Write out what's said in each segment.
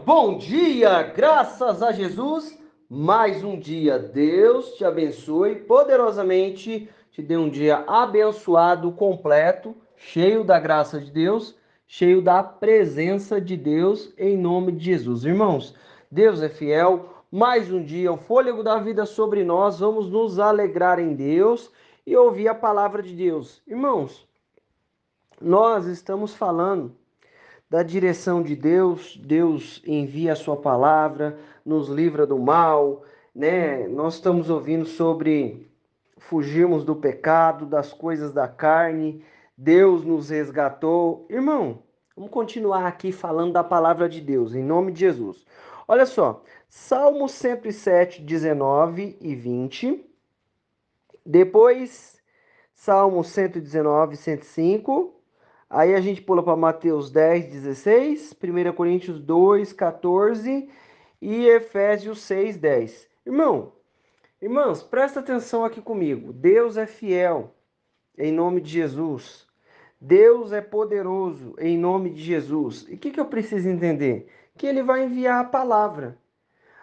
Bom dia, graças a Jesus, mais um dia. Deus te abençoe poderosamente, te dê um dia abençoado, completo, cheio da graça de Deus, cheio da presença de Deus, em nome de Jesus. Irmãos, Deus é fiel, mais um dia, o fôlego da vida sobre nós, vamos nos alegrar em Deus e ouvir a palavra de Deus. Irmãos, nós estamos falando da direção de Deus. Deus envia a sua palavra, nos livra do mal, né? Nós estamos ouvindo sobre fugirmos do pecado, das coisas da carne. Deus nos resgatou. Irmão, vamos continuar aqui falando da palavra de Deus, em nome de Jesus. Olha só, Salmo 107, 19 e 20. Depois, Salmo 119, 105. Aí a gente pula para Mateus 10, 16, 1 Coríntios 2, 14 e Efésios 6, 10. Irmãos, presta atenção aqui comigo. Deus é fiel, em nome de Jesus. Deus é poderoso, em nome de Jesus. E o que eu preciso entender? Que Ele vai enviar a palavra.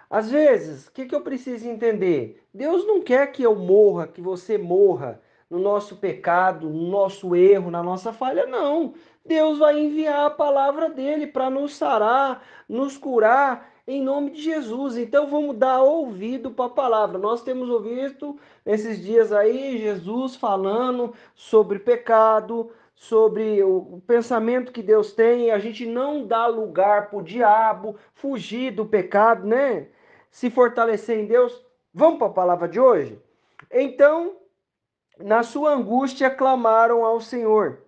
Às vezes, o que eu preciso entender? Deus não quer que eu morra, que você morra no nosso pecado, no nosso erro, na nossa falha, não. Deus vai enviar a palavra dele para nos sarar, nos curar, em nome de Jesus. Então vamos dar ouvido para a palavra. Nós temos ouvido nesses dias aí Jesus falando sobre pecado, sobre o pensamento que Deus tem. A gente não dá lugar para o diabo, fugir do pecado, né? Se fortalecer em Deus. Vamos para a palavra de hoje? Então, na sua angústia, clamaram ao Senhor,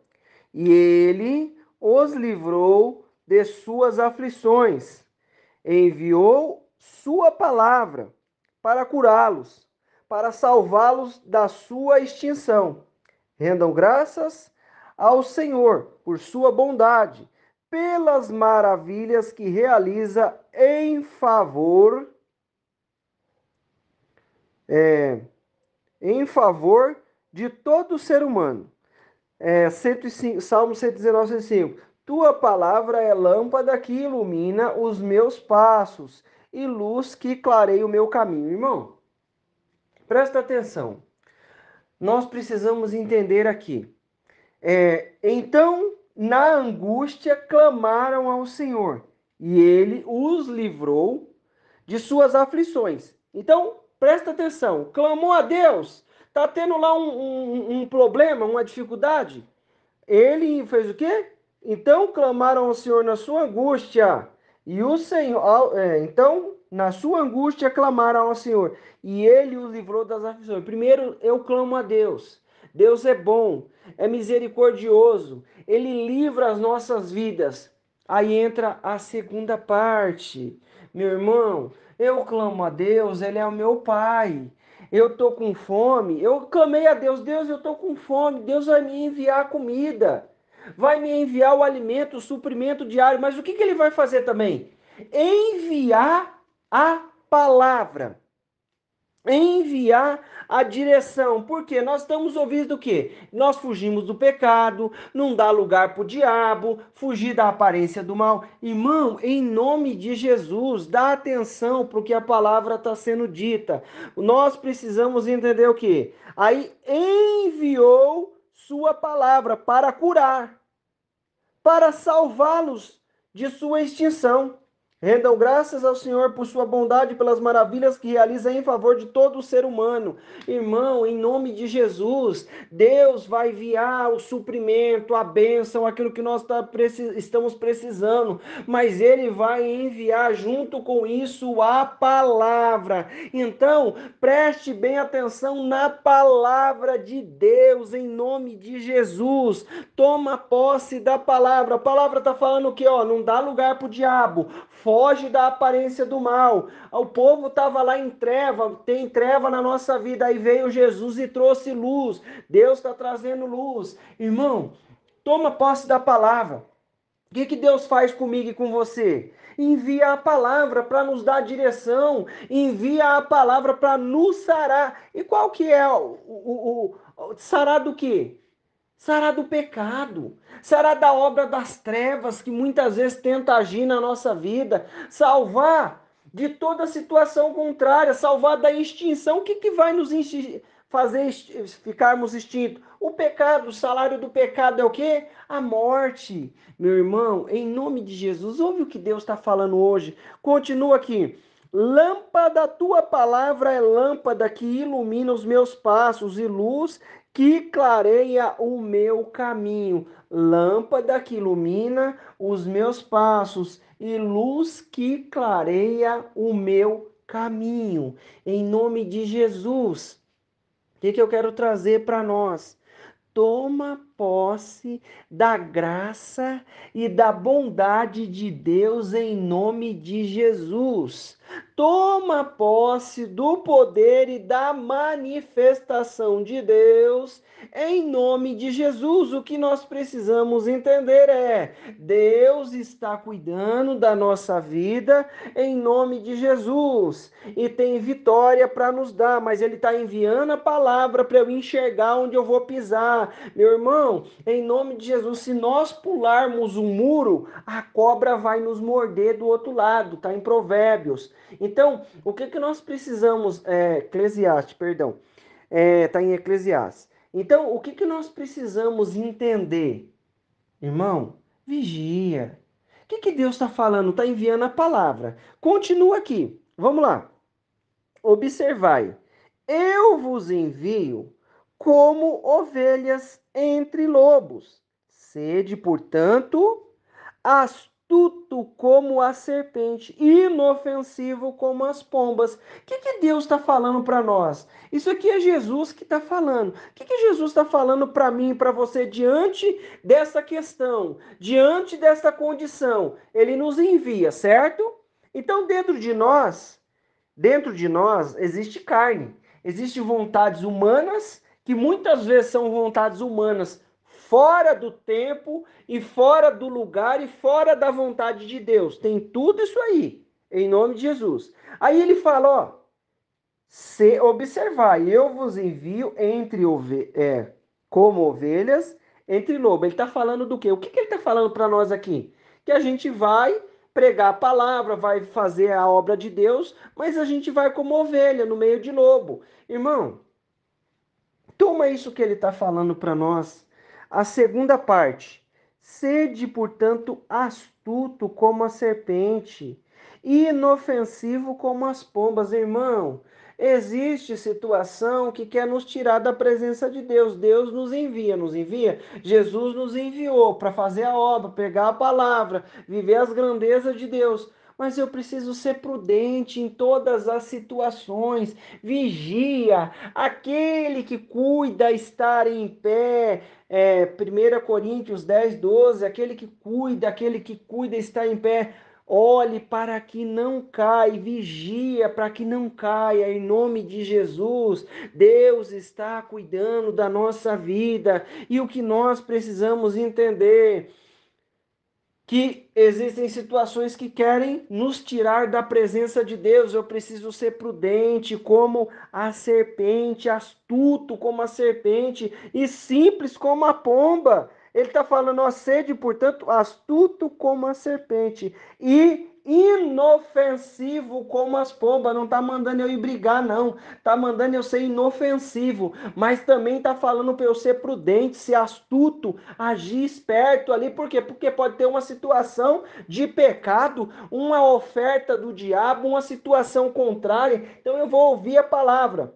e ele os livrou de suas aflições. Enviou sua palavra para curá-los, para salvá-los da sua extinção. Rendam graças ao Senhor por sua bondade, pelas maravilhas que realiza em favor de todo ser humano. 105, Salmo 119, 105. Tua palavra é lâmpada que ilumina os meus passos e luz que clareia o meu caminho. Irmão, presta atenção. Nós precisamos entender aqui. Então, na angústia, clamaram ao Senhor, e ele os livrou de suas aflições. Então, presta atenção. Clamou a Deus. Está tendo lá um problema, uma dificuldade? Ele fez o quê? Então clamaram ao Senhor na sua angústia. E o Senhor, então, na sua angústia, clamaram ao Senhor. E ele os livrou das aflições. Primeiro, eu clamo a Deus. Deus é bom, é misericordioso. Ele livra as nossas vidas. Aí entra a segunda parte. Meu irmão, eu clamo a Deus, Ele é o meu Pai. Eu estou com fome. Eu clamei a Deus, Deus, eu estou com fome. Deus vai me enviar a comida, vai me enviar o alimento, o suprimento diário. Mas o que Ele vai fazer também? Enviar a palavra. Enviar a direção, porque nós estamos ouvindo do quê? Nós fugimos do pecado, não dá lugar para o diabo, fugir da aparência do mal. Irmão, em nome de Jesus, dá atenção para o que a palavra está sendo dita. Nós precisamos entender o quê? Aí enviou sua palavra para curar, para salvá-los de sua extinção. Rendam graças ao Senhor por sua bondade, pelas maravilhas que realiza em favor de todo o ser humano. Irmão, em nome de Jesus, Deus vai enviar o suprimento, a bênção, aquilo que nós estamos precisando, mas Ele vai enviar junto com isso a palavra. Então, preste bem atenção na palavra de Deus, em nome de Jesus. Toma posse da palavra. A palavra está falando o quê? Não dá lugar para o diabo. Foge da aparência do mal. O povo estava lá em treva, tem treva na nossa vida. Aí veio Jesus e trouxe luz. Deus está trazendo luz. Irmão, toma posse da palavra. O que Deus faz comigo e com você? Envia a palavra para nos dar direção. Envia a palavra para nos sarar. E qual que é o sarar do quê? Sará do pecado, sará da obra das trevas que muitas vezes tenta agir na nossa vida, salvar de toda situação contrária, salvar da extinção. O que, que vai nos fazer ficarmos extintos? O pecado, o salário do pecado é o quê? A morte. Meu irmão, em nome de Jesus, ouve o que Deus está falando hoje. Continua aqui. Lâmpada, tua palavra é lâmpada que ilumina os meus passos e luz que clareia o meu caminho. Lâmpada que ilumina os meus passos e luz que clareia o meu caminho. Em nome de Jesus. O que eu quero trazer para nós? Toma posse da graça e da bondade de Deus em nome de Jesus. Toma posse do poder e da manifestação de Deus em nome de Jesus. O que nós precisamos entender é: Deus está cuidando da nossa vida em nome de Jesus e tem vitória para nos dar, mas Ele está enviando a palavra para eu enxergar onde eu vou pisar. Meu irmão, em nome de Jesus, se nós pularmos um muro, a cobra vai nos morder do outro lado, está em Provérbios. Então, o que nós precisamos, Eclesiastes, perdão, está em Eclesiastes. Então, o que nós precisamos entender? Irmão, vigia. O que Deus está falando? Está enviando a palavra. Continua aqui. Vamos lá. Observai. Eu vos envio como ovelhas entre lobos. Sede, portanto, astuto como a serpente, inofensivo como as pombas. O que Deus está falando para nós? Isso aqui é Jesus que está falando. O que Jesus está falando para mim e para você diante dessa questão, diante dessa condição? Ele nos envia, certo? Então, dentro de nós existe carne, existem vontades humanas, que muitas vezes são vontades humanas fora do tempo e fora do lugar e fora da vontade de Deus. Tem tudo isso aí, em nome de Jesus. Aí ele fala, ó, se observar, eu vos envio como ovelhas entre lobos. Ele está falando do quê? O que ele está falando para nós aqui? Que a gente vai pregar a palavra, vai fazer a obra de Deus, mas a gente vai como ovelha no meio de lobo. Irmão, toma isso que ele está falando para nós. A segunda parte. Sede, portanto, astuto como a serpente, e inofensivo como as pombas. Irmão, existe situação que quer nos tirar da presença de Deus. Deus nos envia, nos envia. Jesus nos enviou para fazer a obra, pegar a palavra, viver as grandezas de Deus. Mas eu preciso ser prudente em todas as situações. Vigia, aquele que cuida estar em pé. 1 Coríntios 10:12, aquele que cuida está em pé. Olhe para que não caia, vigia para que não caia, em nome de Jesus. Deus está cuidando da nossa vida e o que nós precisamos entender que existem situações que querem nos tirar da presença de Deus. Eu preciso ser prudente como a serpente, astuto como a serpente e simples como a pomba. Ele está falando, ó, sede, portanto, astuto como a serpente e inofensivo como as pombas. Não está mandando eu ir brigar, não. Está mandando eu ser inofensivo, mas também está falando para eu ser prudente, ser astuto, agir esperto ali. Por quê? Porque pode ter uma situação de pecado, uma oferta do diabo, uma situação contrária. Então eu vou ouvir a palavra.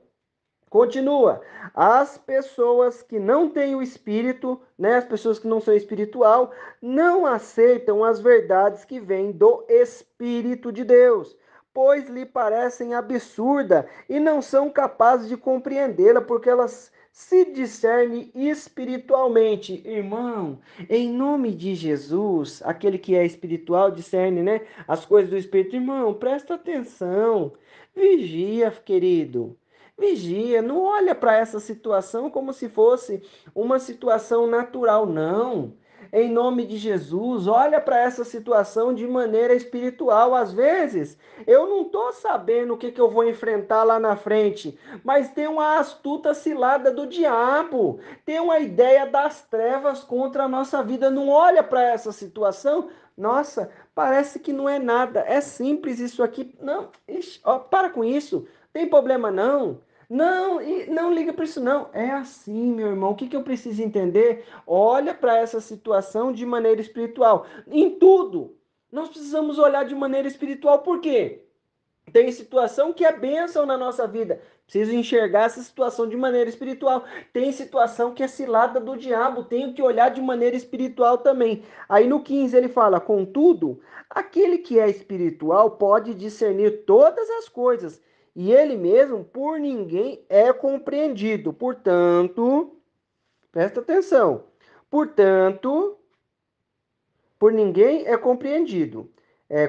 Continua. As pessoas que não têm o espírito, né, as pessoas que não são espiritual, não aceitam as verdades que vêm do Espírito de Deus, pois lhe parecem absurda e não são capazes de compreendê-la, porque elas se discernem espiritualmente. Irmão, em nome de Jesus, aquele que é espiritual discerne, né, as coisas do Espírito. Irmão, presta atenção. Vigia, querido. Vigia, não olha para essa situação como se fosse uma situação natural, não. em nome de Jesus, olha para essa situação de maneira espiritual. Às vezes, eu não estou sabendo o que, que eu vou enfrentar lá na frente, mas tem uma astuta cilada do diabo, tem uma ideia das trevas contra a nossa vida. Não olha para essa situação, nossa, parece que não é nada, é simples isso aqui. Não, ixi, ó, para com isso, tem problema não. Não, não liga para isso não. É assim, meu irmão. O que que eu preciso entender? Olha para essa situação de maneira espiritual. Em tudo, nós precisamos olhar de maneira espiritual. Por quê? Tem situação que é bênção na nossa vida. Preciso enxergar essa situação de maneira espiritual. Tem situação que é cilada do diabo. Tenho que olhar de maneira espiritual também. Aí no 15 ele fala: contudo, aquele que é espiritual pode discernir todas as coisas, e ele mesmo por ninguém é compreendido. Portanto, presta atenção. Portanto, por ninguém é compreendido.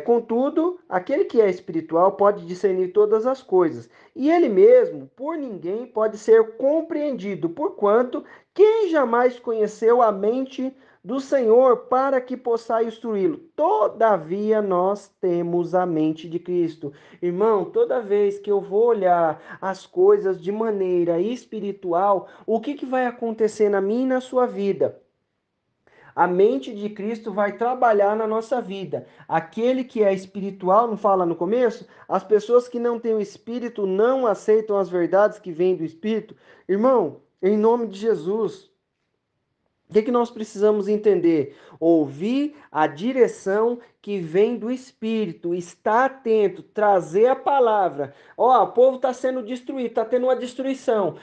Contudo, aquele que é espiritual pode discernir todas as coisas, e ele mesmo, por ninguém, pode ser compreendido, porquanto quem jamais conheceu a mente do Senhor para que possa instruí-lo? Todavia, nós temos a mente de Cristo. Irmão, toda vez que eu vou olhar as coisas de maneira espiritual, o que vai acontecer na minha e na sua vida? A mente de Cristo vai trabalhar na nossa vida. Aquele que é espiritual, não fala no começo? As pessoas que não têm o Espírito não aceitam as verdades que vêm do Espírito. Irmão, em nome de Jesus, o que nós precisamos entender? Ouvir a direção que vem do Espírito, estar atento, trazer a palavra. Ó, o povo está sendo destruído, está tendo uma destruição.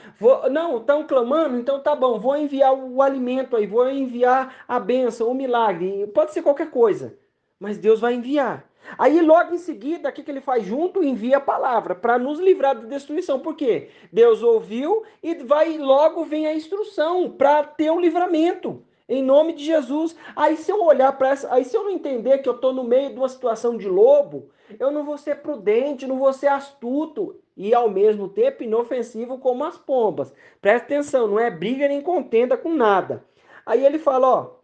Não, estão clamando, então tá bom, vou enviar o alimento aí, vou enviar a bênção, o milagre. Pode ser qualquer coisa, mas Deus vai enviar. Aí logo em seguida, o que ele faz junto? Envia a palavra para nos livrar da destruição. Por quê? Deus ouviu e vai logo vem a instrução para ter um livramento. Em nome de Jesus. Aí se eu olhar para essa, aí se eu não entender que eu estou no meio de uma situação de lobo, eu não vou ser prudente, não vou ser astuto e ao mesmo tempo inofensivo como as pombas. Presta atenção, não é briga nem contenda com nada. Aí ele fala, ó,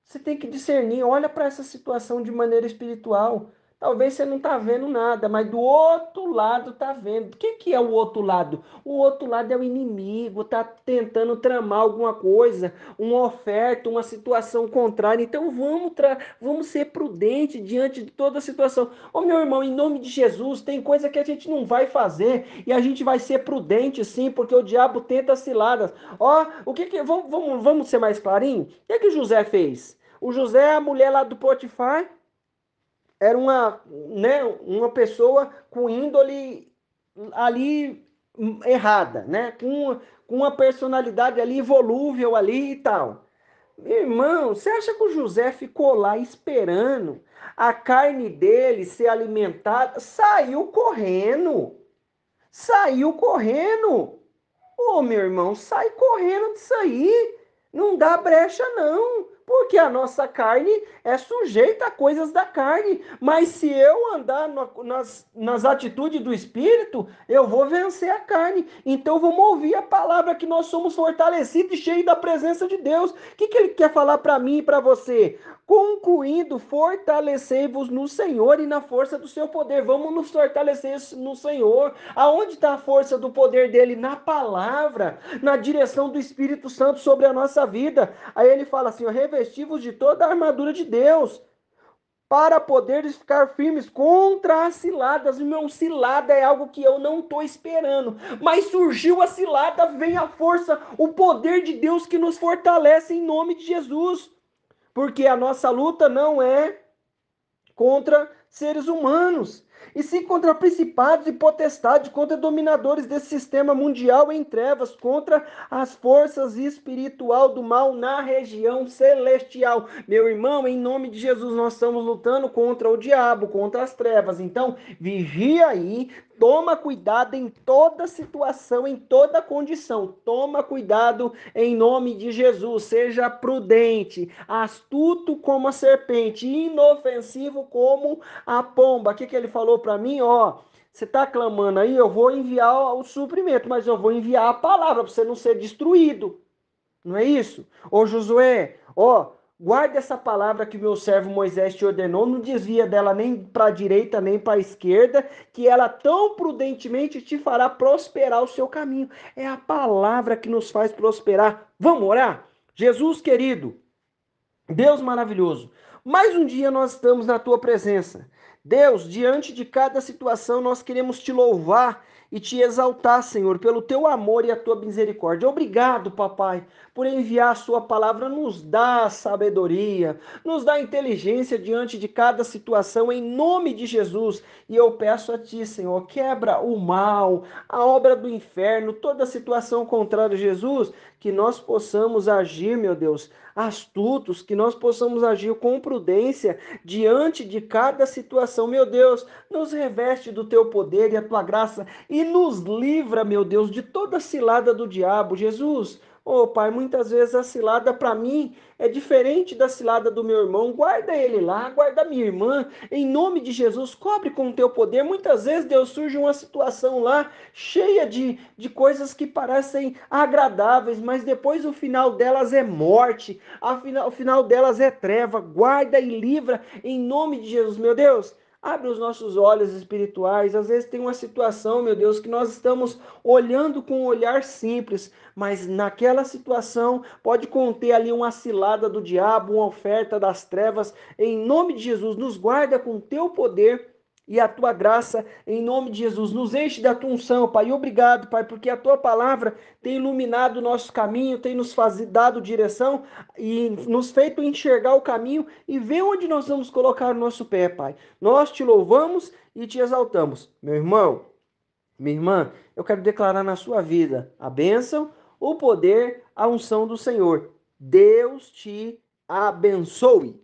você tem que discernir, olha para essa situação de maneira espiritual. Talvez você não está vendo nada, mas do outro lado está vendo. O que, que é o outro lado? O outro lado é o inimigo, está tentando tramar alguma coisa, uma oferta, uma situação contrária. Então vamos ser prudentes diante de toda a situação. Ô meu irmão, em nome de Jesus, tem coisa que a gente não vai fazer e a gente vai ser prudente sim, porque o diabo tenta ciladas. Ó, o que que. Vamos ser mais clarinho? O que que José fez? O José, a mulher lá do Potifar, era uma pessoa com índole ali errada, né? Com uma personalidade ali volúvel ali e tal. Meu irmão, você acha que o José ficou lá esperando a carne dele ser alimentada? Saiu correndo. Saiu correndo. Ô, meu irmão, sai correndo disso aí. Não dá brecha, não. Porque a nossa carne é sujeita a coisas da carne. Mas se eu andar nas atitudes do Espírito, eu vou vencer a carne. Então vamos ouvir a palavra que nós somos fortalecidos e cheios da presença de Deus. O que ele quer falar para mim e para você? Concluindo, fortalecei-vos no Senhor e na força do seu poder. Vamos nos fortalecer no Senhor. Aonde está a força do poder dele? Na palavra, na direção do Espírito Santo sobre a nossa vida. Aí ele fala assim: revesti-vos de toda a armadura de Deus, para poderes ficar firmes contra as ciladas. Irmão, cilada é algo que eu não estou esperando, mas surgiu a cilada, vem a força, o poder de Deus que nos fortalece em nome de Jesus. Porque a nossa luta não é contra seres humanos, e sim contra principados e potestades, contra dominadores desse sistema mundial em trevas, contra as forças espiritual do mal na região celestial. Meu irmão, em nome de Jesus, nós estamos lutando contra o diabo, contra as trevas. Então, vigia aí, toma cuidado em toda situação, em toda condição. Toma cuidado em nome de Jesus. Seja prudente, astuto como a serpente, inofensivo como a pomba. O que ele falou para mim? Ó, você está clamando aí, eu vou enviar o suprimento, mas eu vou enviar a palavra para você não ser destruído. Não é isso? Ô Josué, ó, Guarda essa palavra que o meu servo Moisés te ordenou, não desvia dela nem para a direita nem para a esquerda, que ela tão prudentemente te fará prosperar o seu caminho. É a palavra que nos faz prosperar. Vamos orar? Jesus querido, Deus maravilhoso, mais um dia nós estamos na tua presença. Deus, diante de cada situação, nós queremos te louvar e te exaltar, Senhor, pelo teu amor e a tua misericórdia. Obrigado, papai, por enviar a sua palavra, nos dá sabedoria, nos dá inteligência diante de cada situação, em nome de Jesus. E eu peço a ti, Senhor, quebra o mal, a obra do inferno, toda situação contrária a Jesus, que nós possamos agir, meu Deus, astutos, que nós possamos agir com prudência diante de cada situação. Meu Deus, nos reveste do teu poder e a tua graça e nos livra, meu Deus, de toda cilada do diabo. Jesus, oh Pai, muitas vezes a cilada para mim é diferente da cilada do meu irmão. Guarda ele lá, guarda minha irmã, em nome de Jesus, cobre com o teu poder. Muitas vezes, Deus, surge uma situação lá cheia de coisas que parecem agradáveis, mas depois o final delas é morte, o final delas é treva. Guarda e livra em nome de Jesus, meu Deus. Abre os nossos olhos espirituais. Às vezes tem uma situação, meu Deus, que nós estamos olhando com um olhar simples, mas naquela situação pode conter ali uma cilada do diabo, uma oferta das trevas. Em nome de Jesus, nos guarda com teu poder e a tua graça, em nome de Jesus. Nos enche da tua unção, Pai. E obrigado, Pai, porque a tua palavra tem iluminado o nosso caminho, tem nos dado direção e nos feito enxergar o caminho e ver onde nós vamos colocar o nosso pé, Pai. Nós te louvamos e te exaltamos. Meu irmão, minha irmã, eu quero declarar na sua vida a bênção, o poder, a unção do Senhor. Deus te abençoe.